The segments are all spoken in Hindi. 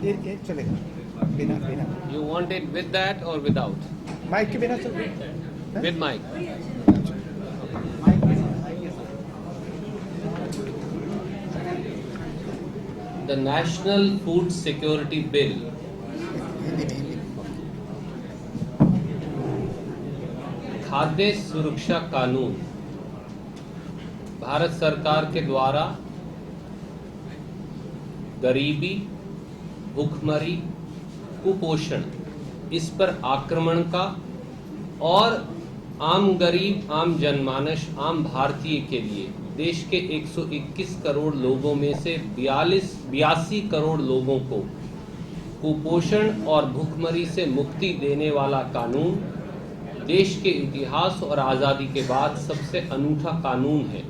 ये चलेगा बिना बिना You want it with that or without? Mike के बिना चल With mic. The National Food Security Bill Hindi में हिंदी में खाद्य सुरक्षा कानून भारत सरकार के द्वारा गरीबी, भूखमरी, कुपोषण इस पर आक्रमण का और आम गरीब, आम जनमानस, आम भारतीय के लिए देश के 121 करोड़ लोगों में से 82 करोड़ लोगों को कुपोषण और भूखमरी से मुक्ति देने वाला कानून देश के इतिहास और आज़ादी के बाद सबसे अनूठा कानून है।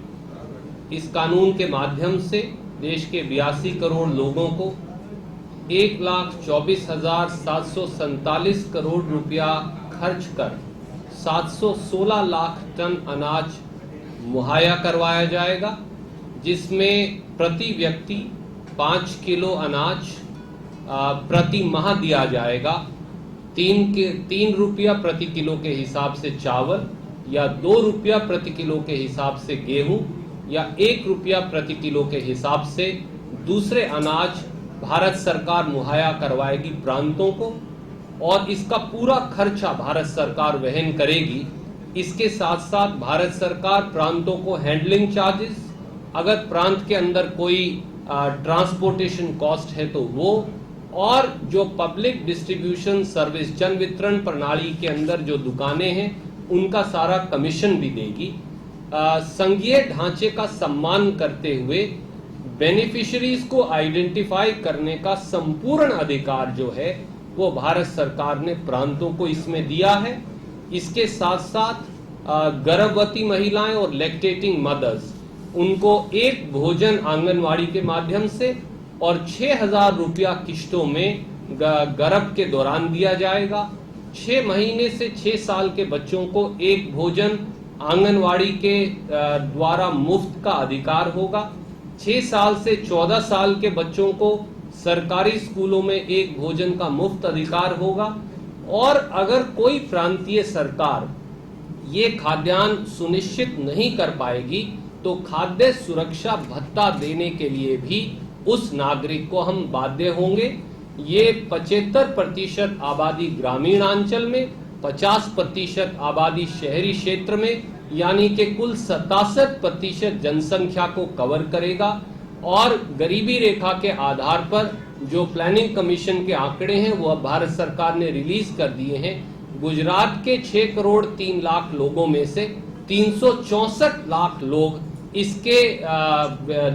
इस कानून के माध्यम से देश के 82 करोड़ लोगों को 1,24,747 करोड़ रुपया खर्च कर 716 लाख टन अनाज मुहैया करवाया जाएगा, जिसमें प्रति व्यक्ति 5 किलो अनाज प्रति माह दिया जाएगा। 3 रुपया प्रति किलो के हिसाब से चावल, या 2 रुपया प्रति किलो के हिसाब से गेहूं, या 1 रुपया प्रति किलो के हिसाब से दूसरे अनाज भारत सरकार मुहैया करवाएगी प्रांतों को, और इसका पूरा खर्चा भारत सरकार वहन करेगी। इसके साथ साथ भारत सरकार प्रांतों को हैंडलिंग चार्जेस, अगर प्रांत के अंदर कोई ट्रांसपोर्टेशन कॉस्ट है तो वो, और जो पब्लिक डिस्ट्रीब्यूशन सर्विस जन वितरण प्रणाली के अंदर जो दुकानें हैं उनका सारा कमीशन भी देगी। संघीय ढांचे का सम्मान करते हुए बेनिफिशियरीज को आइडेंटिफाई करने का संपूर्ण अधिकार जो है वो भारत सरकार ने प्रांतों को इसमें दिया है। इसके साथ साथ गर्भवती महिलाएं और लैक्टेटिंग मदर्स, उनको एक भोजन आंगनवाड़ी के माध्यम से और 6,000 रुपया किश्तों में गर्भ के दौरान दिया जाएगा। 6 महीने से 6 साल के बच्चों को एक भोजन आंगनवाड़ी के द्वारा मुफ्त का अधिकार होगा। 6 साल से 14 साल के बच्चों को सरकारी स्कूलों में एक भोजन का मुफ्त अधिकार होगा। और अगर कोई प्रांतीय सरकार ये खाद्यान्न सुनिश्चित नहीं कर पाएगी तो खाद्य सुरक्षा भत्ता देने के लिए भी उस नागरिक को हम बाध्य होंगे। ये 75% आबादी ग्रामीणांचल में, 50% आबादी शहरी क्षेत्र में, यानी कि कुल 67% जनसंख्या को कवर करेगा। और गरीबी रेखा के आधार पर जो प्लानिंग कमीशन के आंकड़े हैं वो अब भारत सरकार ने रिलीज कर दिए हैं। गुजरात के 6 करोड़ 3 लाख लोगों में से 364 लाख लोग इसके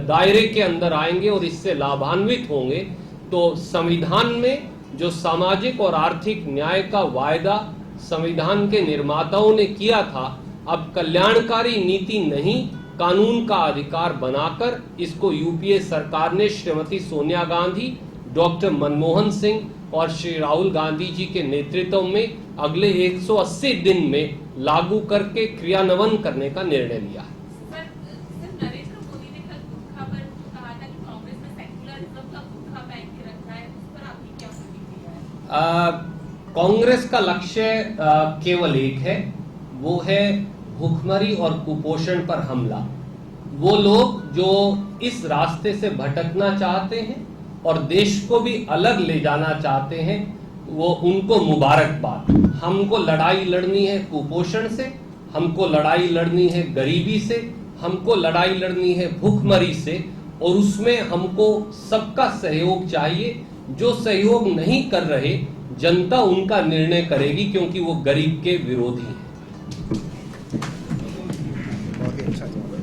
दायरे के अंदर आएंगे और इससे लाभान्वित होंगे। तो संविधान में जो सामाजिक और आर्थिक न्याय का वायदा संविधान के निर्माताओं ने किया था, अब कल्याणकारी नीति नहीं कानून का अधिकार बनाकर इसको यूपीए सरकार ने श्रीमती सोनिया गांधी, डॉक्टर मनमोहन सिंह और श्री राहुल गांधी जी के नेतृत्व में अगले 180 दिन में लागू करके क्रियान्वयन करने का निर्णय लिया है। नरेंद्र मोदी ने कल गुटखा पर कहा था कि कांग्रेस में सेक्युलरिज्म का गुटखा पहन के रखा है, उस पर आपकी क्या प्रतिक्रिया है? कांग्रेस का लक्ष्य केवल एक है, वो है भूखमरी और कुपोषण पर हमला। वो लोग जो इस रास्ते से भटकना चाहते हैं और देश को भी अलग ले जाना चाहते हैं, वो उनको मुबारकबाद। हमको लड़ाई लड़नी है कुपोषण से, हमको लड़ाई लड़नी है गरीबी से, हमको लड़ाई लड़नी है भूखमरी से, और उसमें हमको सबका सहयोग चाहिए। जो सहयोग नहीं कर रहे, जनता उनका निर्णय करेगी, क्योंकि वो गरीब के विरोधी हैं। बहुत ही अच्छा जवाब।